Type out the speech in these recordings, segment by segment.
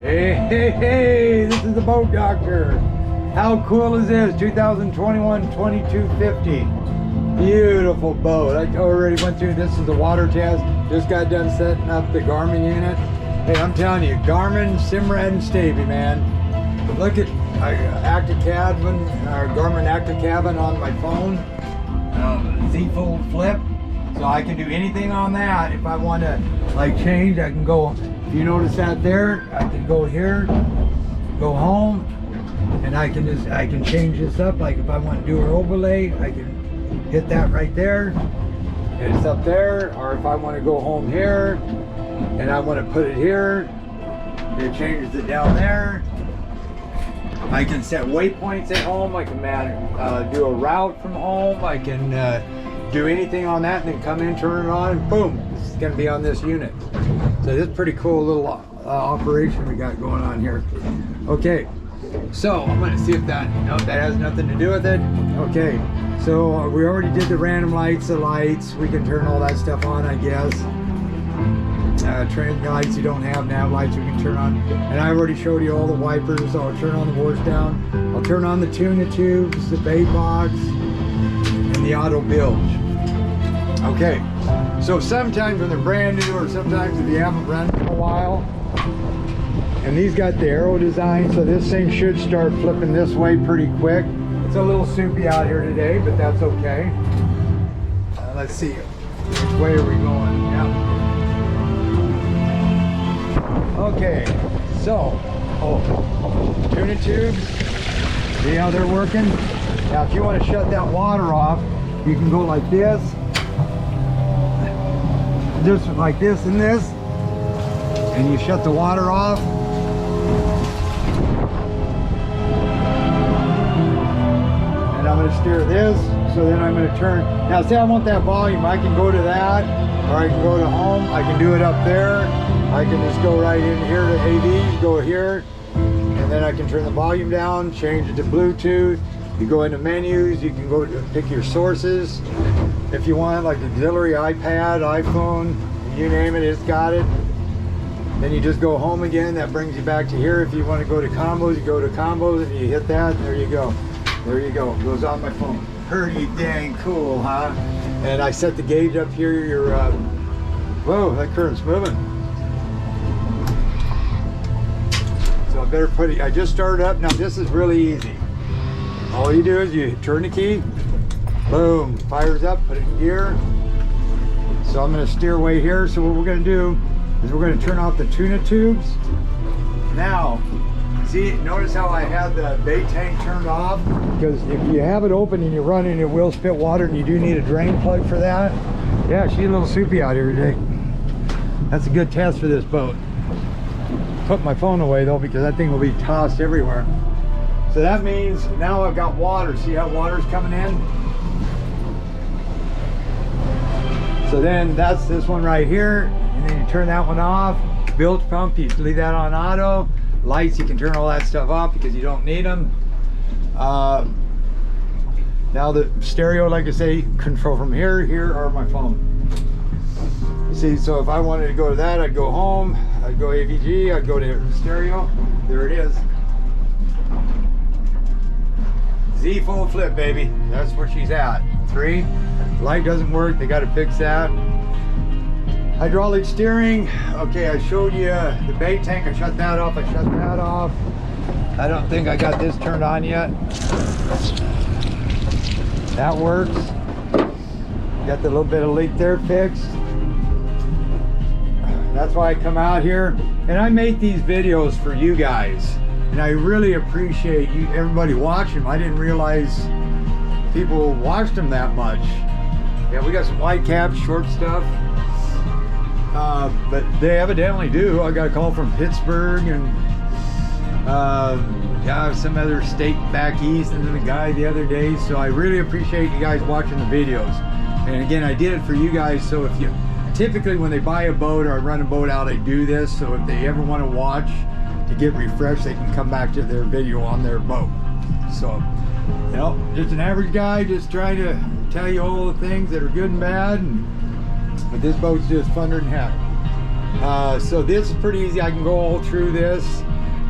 Hey, this is the boat doctor. How cool is this? 2021 2250. Beautiful boat. I already went through, this is the water test. Just got done setting up the Garmin unit. Hey, I'm telling you, Garmin, Simrad, and Stabi, man. Look at Active Cabin, Garmin Active Cabin on my phone. Z Fold Flip. So I can do anything on that. If I want to like change, I can go. If you notice that there, I can go here, go home, and I can change this up. Like if I want to do an overlay, I can hit that right there. It's up there. Or if I want to go home here, and I want to put it here, it changes it down there. I can set waypoints at home. I can do a route from home. I can do anything on that, and then come in, turn it on, and boom, it's going to be on this unit. So this is pretty cool little operation we got going on here. Okay, so I'm going to see if that has nothing to do with it. Okay, so we already did the random lights, the lights. We can turn all that stuff on, I guess. Trend lights you don't have nav lights we can turn on, and I already showed you all the wipers. So I'll turn on the wash down, I'll turn on the tuna tubes, the bait box, and the auto bilge. Okay, so sometimes when they're brand new, or sometimes if you haven't run for a while, and these got the arrow design, so this thing should start flipping this way pretty quick. It's a little soupy out here today, but that's okay. Let's see, which way are we going? Yeah. Okay, so, tuna tubes, see how they're working? Now if you want to shut that water off, you can go like this, just like this and this, and you shut the water off. And I'm going to steer this, so then I'm going to turn. Now say I want that volume, I can go to that, or I can go to home, I can do it up there. I can just go right in here to AV, go here, and then I can turn the volume down, change it to Bluetooth. You go into menus, you can go to pick your sources. If you want like auxiliary iPad, iPhone, you name it, it's got it. Then you just go home again, that brings you back to here. If you want to go to combos, you go to combos and you hit that, and there you go. There you go, it goes on my phone. Pretty dang cool, huh? And I set the gauge up here, whoa, that current's moving. So I better put it, I just started up. Now this is really easy. All you do is you turn the key, boom, fires up, put it in gear. So I'm going to steer away here. So what we're going to do is we're going to turn off the tuna tubes. Now, see, notice how I had the bait tank turned off? Because if you have it open and you're running, it will spit water, and you do need a drain plug for that. Yeah, she's a little soupy out here today. That's a good test for this boat. Put my phone away though, because that thing will be tossed everywhere. So that means now I've got water. See how water's coming in? So then that's this one right here, and then you turn that one off. Bilge pump, you leave that on auto. Lights, you can turn all that stuff off because you don't need them. Now the stereo, like I say, control from here or my phone. See, so if I wanted to go to that, I'd go home, I'd go AVG, I'd go to stereo. There it is. Z Fold Flip, baby. That's where she's at. 3. Light doesn't work, they got to fix that. Hydraulic steering. Okay, I showed you the bait tank. I shut that off. I shut that off. I don't think I got this turned on yet. That works. Got the little bit of leak there fixed. That's why I come out here, and I make these videos for you guys, and I really appreciate you, everybody watching them. I didn't realize people watched them that much. Yeah, we got some white caps, short stuff, but they evidently do. I got a call from Pittsburgh and yeah, some other state back east, and then the guy the other day. So I really appreciate you guys watching the videos. And again, I did it for you guys, so if you typically when they buy a boat or I run a boat out, I do this, so if they ever want to watch to get refreshed, they can come back to their video on their boat. So, you know, just an average guy, just trying to tell you all the things that are good and bad, but this boat's just funner than heck. So this is pretty easy. I can go all through this.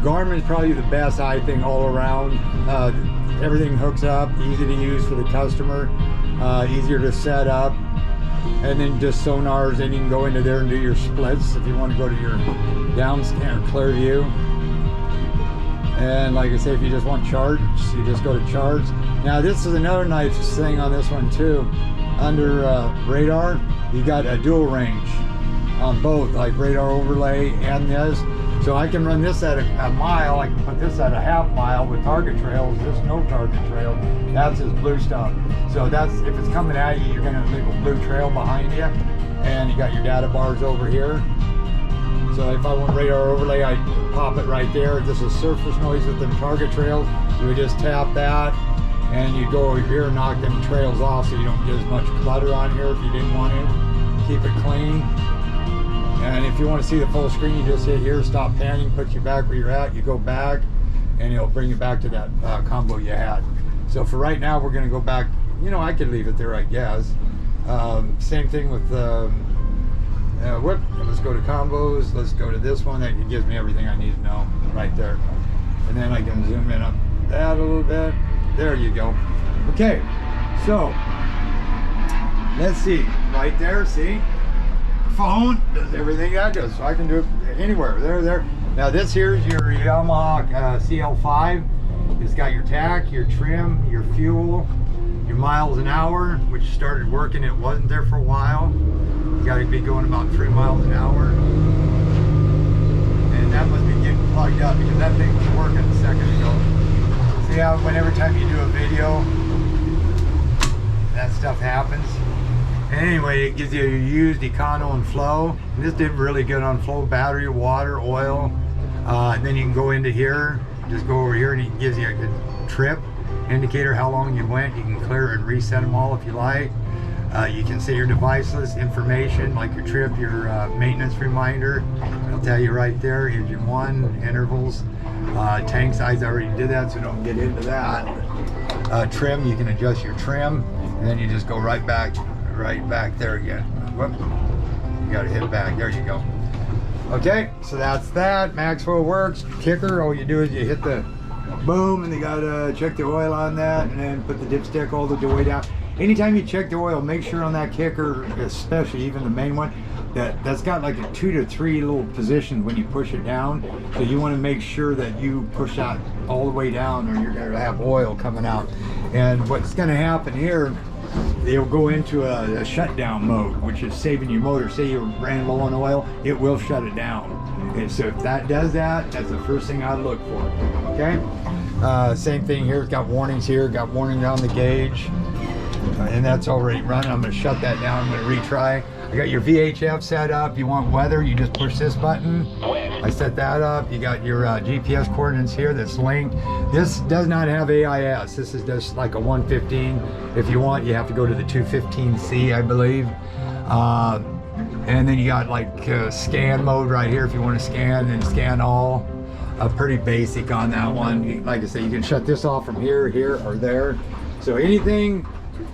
Garmin is probably the best, I think, all around. Everything hooks up, easy to use for the customer, easier to set up. And then just sonars, and you can go into there and do your splits if you want to go to your down scan or clear view. And like I say, if you just want charts, you just go to charts. Now this is another nice thing on this one too. Under radar, you got a dual range on both, like radar overlay and this. So I can run this at a mile, I can put this at a half mile with target trails, this no target trail. That's his blue stuff. So that's, if it's coming at you, you're gonna leave a blue trail behind you. And you got your data bars over here. So if I want radar overlay, I pop it right there. This is surface noise with them target trails. You would just tap that and you go over here and knock them trails off so you don't get as much clutter on here if you didn't want to. Keep it clean. And if you want to see the full screen, you just hit here, stop panning, put you back where you're at, you go back, and it'll bring you back to that combo you had. So for right now, we're going to go back. You know, I could leave it there, I guess. Same thing with whoop, let's go to combos, let's go to this one. That gives me everything I need to know right there. And then I can zoom in on that a little bit. There you go. Okay, so let's see, right there, see? Phone does everything that does, so I can do it anywhere. There. Now this here is your Yamaha CL5. It's got your tack, your trim, your fuel, your miles an hour, which started working. It wasn't there for a while. You got to be going about 3 miles an hour, and that must be getting plugged up because that thing was working a second ago. See how whenever time you do a video, that stuff happens. Anyway, it gives you your used, econo, and flow. And this did really good on flow, battery, water, oil. And then you can go into here, just go over here, and it gives you a good trip indicator, how long you went. You can clear and reset them all if you like. You can see your device list information, like your trip, your maintenance reminder. It'll tell you right there, engine 1, intervals, tank size. I already did that, so don't get into that. Trim, you can adjust your trim, and then you just go right back there again. Whoop. You gotta hit back, there you go. Okay, so that's that. Maxwell works. Kicker, all you do is you hit the boom, and you gotta check the oil on that, and then put the dipstick all the way down. Anytime you check the oil, make sure on that kicker, especially even the main one, that's got like a 2 to 3 little positions when you push it down. So you want to make sure that you push that all the way down, or you're going to have oil coming out. And what's going to happen here, they'll go into a shutdown mode, which is saving your motor. Say you ran low on oil, it will shut it down. And so if that does that, that's the first thing I'd look for. Okay. Same thing here. It's got warnings here. Got warning on the gauge. And that's already running. I'm going to shut that down. I'm going to retry. I got your VHF set up. You want weather, you just push this button. I set that up. You got your GPS coordinates here that's linked. This does not have AIS. This is just like a 115. If you want, you have to go to the 215C, I believe. And then you got like scan mode right here if you want to scan, and scan all. Pretty basic on that one. Like I say, you can shut this off from here, or there. So anything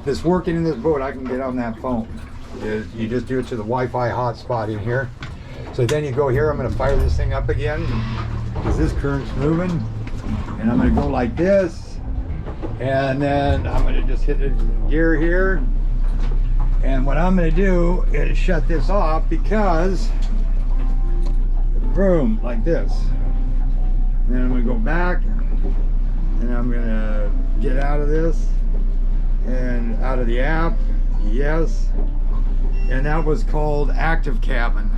that's working in this boat, I can get on that phone. You just do it to the Wi-Fi hotspot in here. So then you go here. I'm going to fire this thing up again because this current's moving, and I'm going to go like this, and then I'm going to just hit the gear here. And what I'm going to do is shut this off because boom, like this. And then I'm going to go back, and I'm going to get out of this and out of the app. Yes. And that was called active cabin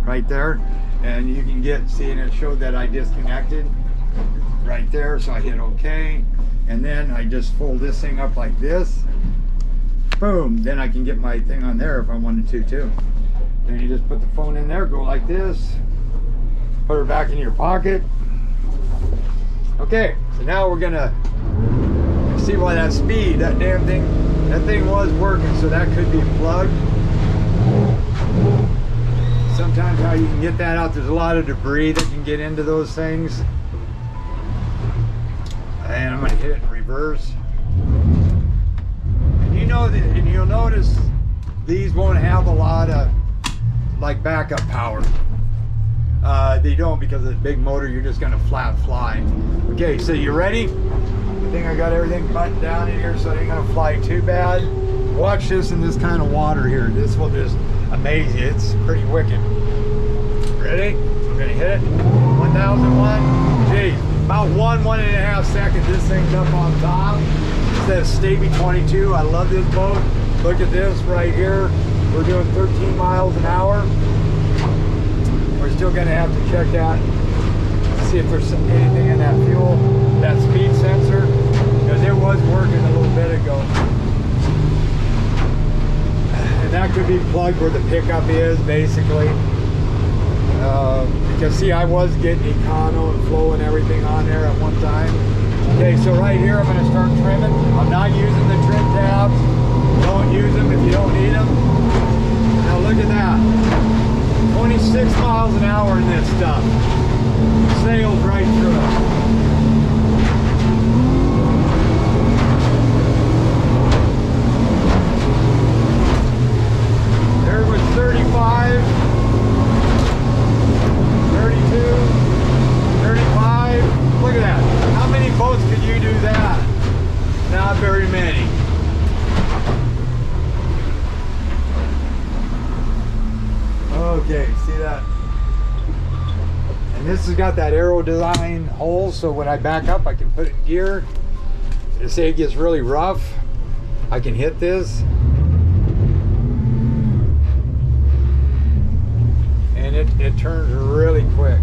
right there. And you can see, and it showed that I disconnected right there. So I hit OK, and then I just fold this thing up like this. Boom. Then I can get my thing on there if I wanted to too. Then you just put the phone in there, go like this, put her back in your pocket. Okay, so now we're gonna see why that speed, that damn thing, that thing was working, so that could be plugged. Sometimes how you can get that out, there's a lot of debris that can get into those things. And I'm gonna hit it in reverse. And you know that, and you'll notice these won't have a lot like backup power. They don't, because of the big motor, you're just gonna flat fly. Okay, so you ready? I think I got everything buttoned down in here so it ain't gonna fly too bad. Watch this in this kind of water here. This will just amaze you. It's pretty wicked. Ready? I'm gonna hit it. 1001. Geez, about 1.5 seconds. This thing's up on top. It says Stabi 22. I love this boat. Look at this right here. We're doing 13 miles an hour. We're still gonna have to check that, see if there's anything in that fuel, that speed sensor, because it was working a little bit ago. And that could be plugged where the pickup is, basically. Because see, I was getting econo and flow and everything on there at one time. Okay, so right here I'm gonna start trimming. I'm not using the trim tabs. Don't use them if you don't need them. Now look at that. 26 miles an hour in this stuff. Sails right through it. There was 35, 32, 35. Look at that. How many boats could you do that? Not very many. Okay, see that? And this has got that aero design hole, so when I back up, I can put it in gear. To say it gets really rough, I can hit this. And it turns really quick.